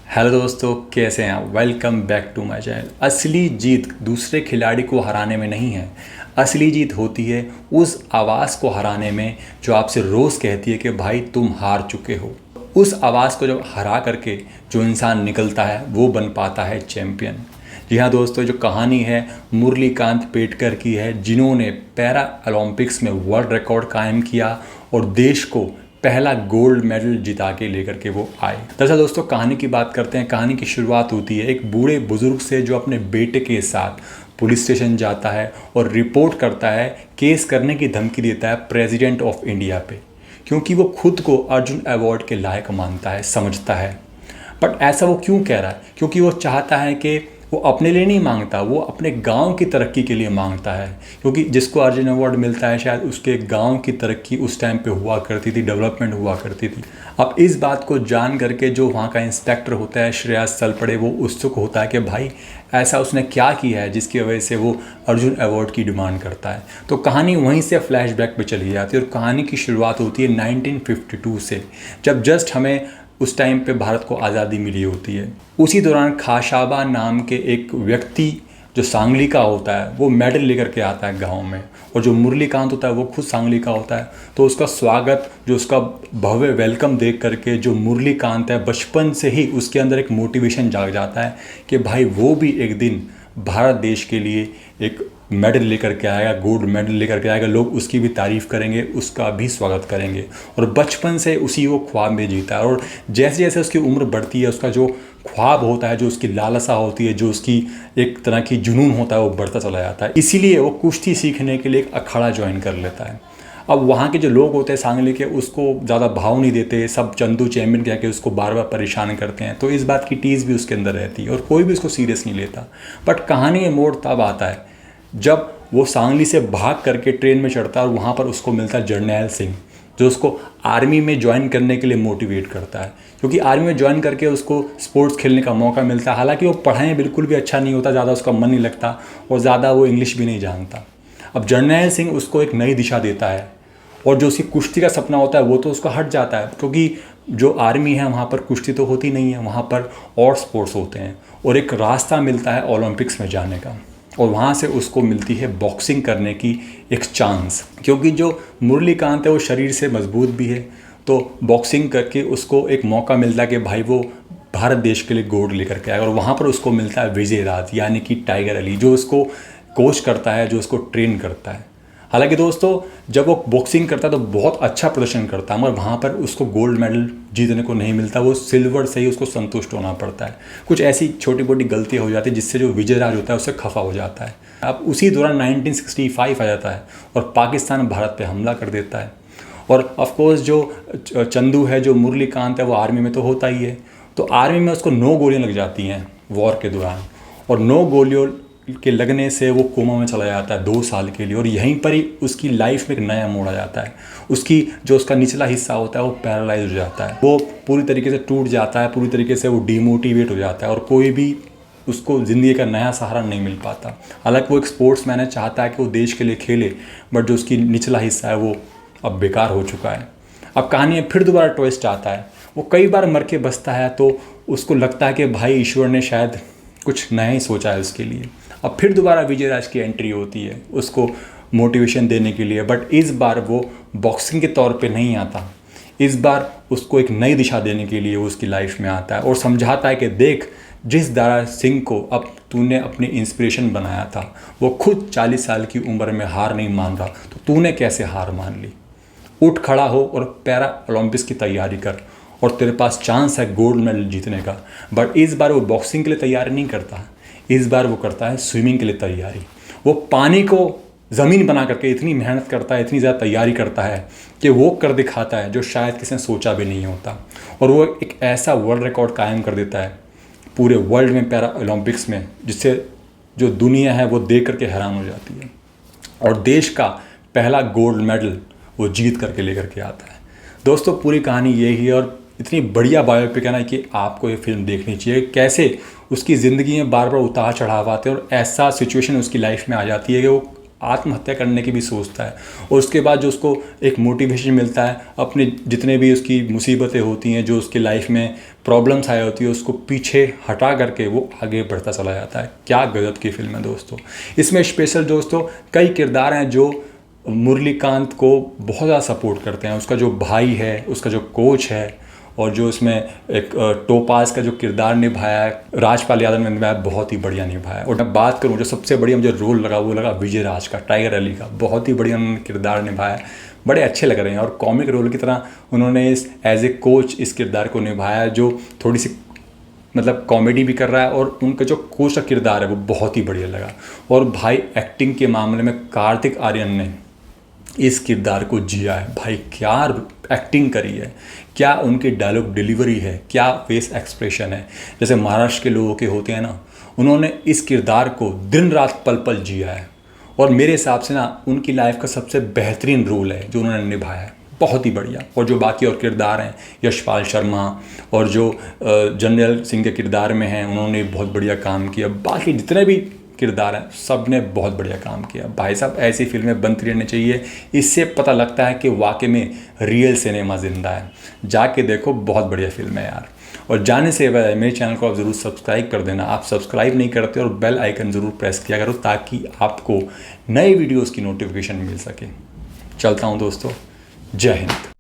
Hello दोस्तों, कैसे हैं आप। Welcome back to my channel. असली जीत दूसरे खिलाड़ी को हराने में नहीं है, असली जीत होती है उस आवाज़ को हराने में जो आपसे रोज़ कहती है कि भाई तुम हार चुके हो। उस आवाज़ को जब हरा करके जो इंसान निकलता है वो बन पाता है चैम्पियन। जी हाँ दोस्तों, जो कहानी है मुरलीकांत पेटकर की है, जिन्होंने पैरा ओलंपिक्स में वर्ल्ड रिकॉर्ड कायम किया और देश को पहला गोल्ड मेडल जिता के लेकर के वो आए। दरअसल दोस्तों, कहानी की बात करते हैं। कहानी की शुरुआत होती है एक बूढ़े बुजुर्ग से जो अपने बेटे के साथ पुलिस स्टेशन जाता है और रिपोर्ट करता है, केस करने की धमकी देता है प्रेसिडेंट ऑफ इंडिया पे, क्योंकि वो खुद को अर्जुन अवार्ड के लायक मानता है, समझता है। बट ऐसा वो क्यों कह रहा है? क्योंकि वो चाहता है कि वो अपने लिए नहीं मांगता, वो अपने गांव की तरक्की के लिए मांगता है। क्योंकि जिसको अर्जुन अवार्ड मिलता है शायद उसके गांव की तरक्की उस टाइम पे हुआ करती थी, डेवलपमेंट हुआ करती थी। अब इस बात को जान करके जो वहाँ का इंस्पेक्टर होता है श्रेयस तलपड़े, वो उत्सुक होता है कि भाई ऐसा उसने क्या किया है जिसकी वजह से वो अर्जुन अवार्ड की डिमांड करता है। तो कहानी वहीं से फ्लैशबैक पे चली जाती है और कहानी की शुरुआत होती है 1952 से, जब जस्ट हमें उस टाइम पे भारत को आज़ादी मिली होती है। उसी दौरान खाशाबा नाम के एक व्यक्ति जो सांगली का होता है वो मेडल लेकर के आता है गांव में, और जो मुरलीकांत होता है वो खुद सांगली का होता है। तो उसका स्वागत, जो उसका भव्य वेलकम देख करके जो मुरलीकांत है, बचपन से ही उसके अंदर एक मोटिवेशन जाग जाता है कि भाई वो भी एक दिन भारत देश के लिए एक मेडल लेकर के आएगा, गोल्ड मेडल लेकर के आएगा, लोग उसकी भी तारीफ़ करेंगे, उसका भी स्वागत करेंगे। और बचपन से उसी वो ख्वाब में जीता है। और जैसे जैसे उसकी उम्र बढ़ती है, उसका जो ख्वाब होता है, जो उसकी लालसा होती है, जो उसकी एक तरह की जुनून होता है, वो बढ़ता चला जाता है। इसीलिए वो कुश्ती सीखने के लिए एक अखाड़ा ज्वाइन कर लेता है। अब वहाँ के जो लोग होते हैं सांगली के, उसको ज़्यादा भाव नहीं देते, सब चंदू चैम्पियन कह के उसको बार बार परेशान करते हैं। तो इस बात की टीज़ भी उसके अंदर रहती है और कोई भी उसको सीरियस नहीं लेता। बट कहानी में मोड़ तब आता है जब वो सांगली से भाग करके ट्रेन में चढ़ता है और वहाँ पर उसको मिलता है जर्नैल सिंह, जो उसको आर्मी में ज्वाइन करने के लिए मोटिवेट करता है। क्योंकि आर्मी में ज्वाइन करके उसको स्पोर्ट्स खेलने का मौका मिलता है। हालांकि वो पढ़ाई में बिल्कुल भी अच्छा नहीं होता, ज़्यादा उसका मन नहीं लगता और ज़्यादा वो इंग्लिश भी नहीं जानता। अब जर्नैल सिंह उसको एक नई दिशा देता है और जो उसकी कुश्ती का सपना होता है वो तो उसका हट जाता है, क्योंकि जो आर्मी है वहाँ पर कुश्ती तो होती नहीं है, वहाँ पर और स्पोर्ट्स होते हैं। और एक रास्ता मिलता है ओलंपिक्स में जाने का, और वहाँ से उसको मिलती है बॉक्सिंग करने की एक चांस। क्योंकि जो मुरलीकांत है वो शरीर से मजबूत भी है, तो बॉक्सिंग करके उसको एक मौका मिलता है कि भाई वो भारत देश के लिए गोल्ड लेकर के आएगा। और वहाँ पर उसको मिलता है विजय राज, यानी कि टाइगर अली, जो उसको कोच करता है, जो उसको ट्रेन करता है। हालांकि दोस्तों, जब वो बॉक्सिंग करता है तो बहुत अच्छा प्रदर्शन करता है, मगर वहाँ पर उसको गोल्ड मेडल जीतने को नहीं मिलता, वो सिल्वर से ही उसको संतुष्ट होना पड़ता है। कुछ ऐसी छोटी मोटी गलतियाँ हो जाती है जिससे जो विजय राज होता है उससे खफा हो जाता है। अब उसी दौरान 1965 आ जाता है और पाकिस्तान भारत पे हमला कर देता है। और ऑफकोर्स जो चंदू है, जो मुरलीकांत है, वो आर्मी में तो होता ही है। तो आर्मी में उसको 9 गोलियाँ लग जाती हैं वॉर के दौरान, और 9 गोलियों के लगने से वो कोमा में चला जाता है 2 साल के लिए। और यहीं पर ही उसकी लाइफ में एक नया मोड़ आ जाता है। उसका निचला हिस्सा होता है वो पैरालाइज हो जाता है, वो पूरी तरीके से टूट जाता है, पूरी तरीके से वो डिमोटिवेट हो जाता है और कोई भी उसको ज़िंदगी का नया सहारा नहीं मिल पाता। हालांकि वो एक स्पोर्ट्समैन है, चाहता है कि वो देश के लिए खेले, बट जो उसकी निचला हिस्सा है वो अब बेकार हो चुका है। अब कहानी में फिर दोबारा ट्विस्ट आता है। वो कई बार मर के बसता है तो उसको लगता है कि भाई ईश्वर ने शायद कुछ नया ही सोचा है उसके लिए। अब फिर दोबारा विजय राज की एंट्री होती है उसको मोटिवेशन देने के लिए, बट इस बार वो बॉक्सिंग के तौर पे नहीं आता। इस बार उसको एक नई दिशा देने के लिए वो उसकी लाइफ में आता है और समझाता है कि देख, जिस दारा सिंह को अब तूने अपनी इंस्पिरेशन बनाया था, वो खुद 40 साल की उम्र में हार नहीं मान रहा, तो तूने कैसे हार मान ली? उठ खड़ा हो और पैरा ओलंपिक्स की तैयारी कर, और तेरे पास चांस है गोल्ड मेडल जीतने का। बट इस बार वो बॉक्सिंग के लिए तैयारी नहीं करता, इस बार वो करता है स्विमिंग के लिए तैयारी। वो पानी को ज़मीन बना करके इतनी मेहनत करता है, इतनी ज़्यादा तैयारी करता है कि वो कर दिखाता है जो शायद किसी ने सोचा भी नहीं होता। और वो एक ऐसा वर्ल्ड रिकॉर्ड कायम कर देता है पूरे वर्ल्ड में पैरा ओलंपिक्स में, जिससे जो दुनिया है वो देख करके हैरान हो जाती है। और देश का पहला गोल्ड मेडल वो जीत करके लेकर के आता है। दोस्तों, पूरी कहानी यही है और इतनी बढ़िया बायोपिक है ना कि आपको ये फिल्म देखनी चाहिए। कैसे उसकी ज़िंदगी में बार बार उतार चढ़ाव आते हैं और ऐसा सिचुएशन उसकी लाइफ में आ जाती है कि वो आत्महत्या करने की भी सोचता है, और उसके बाद जो उसको एक मोटिवेशन मिलता है, अपने जितने भी उसकी मुसीबतें होती हैं, जो उसकी लाइफ में प्रॉब्लम्स आई होती है, उसको पीछे हटा करके वो आगे बढ़ता चला जाता है। क्या गजब की फिल्म है दोस्तों। इसमें स्पेशल दोस्तों कई किरदार हैं जो मुरलीकांत को बहुत ज़्यादा सपोर्ट करते हैं। उसका जो भाई है, उसका जो कोच है, और जो इसमें एक टोपाज का जो किरदार निभाया है, राजपाल यादव ने निभाया, बहुत ही बढ़िया निभाया। और मैं बात करूं जो सबसे बढ़िया मुझे रोल लगा, वो लगा विजय राज का, टाइगर अली का। बहुत ही बढ़िया उन्होंने किरदार निभाया, बड़े अच्छे लग रहे हैं। और कॉमिक रोल की तरह उन्होंने इस एज ए कोच इस किरदार को निभाया, जो थोड़ी सी मतलब कॉमेडी भी कर रहा है, और उनका जो कोच का किरदार है वो बहुत ही बढ़िया लगा। और भाई एक्टिंग के मामले में कार्तिक आर्यन ने इस किरदार को जिया है भाई। क्या एक्टिंग करी है, क्या उनकी डायलॉग डिलीवरी है, क्या फेस एक्सप्रेशन है, जैसे महाराष्ट्र के लोगों के होते हैं ना, उन्होंने इस किरदार को दिन रात पल पल जिया है। और मेरे हिसाब से ना उनकी लाइफ का सबसे बेहतरीन रोल है जो उन्होंने निभाया है, बहुत ही बढ़िया। और जो बाकी और किरदार हैं, यशपाल शर्मा और जो जनरल सिंह के किरदार में हैं, उन्होंने बहुत बढ़िया काम किया। बाकी जितने भी किरदार हैं सब ने बहुत बढ़िया काम किया। भाई साहब ऐसी फिल्में बनती रहनी चाहिए, इससे पता लगता है कि वाकई में रियल सिनेमा ज़िंदा है। जाके देखो, बहुत बढ़िया फिल्म है यार। और जाने से पहले मेरे चैनल को आप ज़रूर सब्सक्राइब कर देना। आप सब्सक्राइब नहीं करते और बेल आइकन ज़रूर प्रेस किया करो, ताकि आपको नए वीडियोज़ की नोटिफिकेशन मिल सके। चलता हूँ दोस्तों, जय हिंद।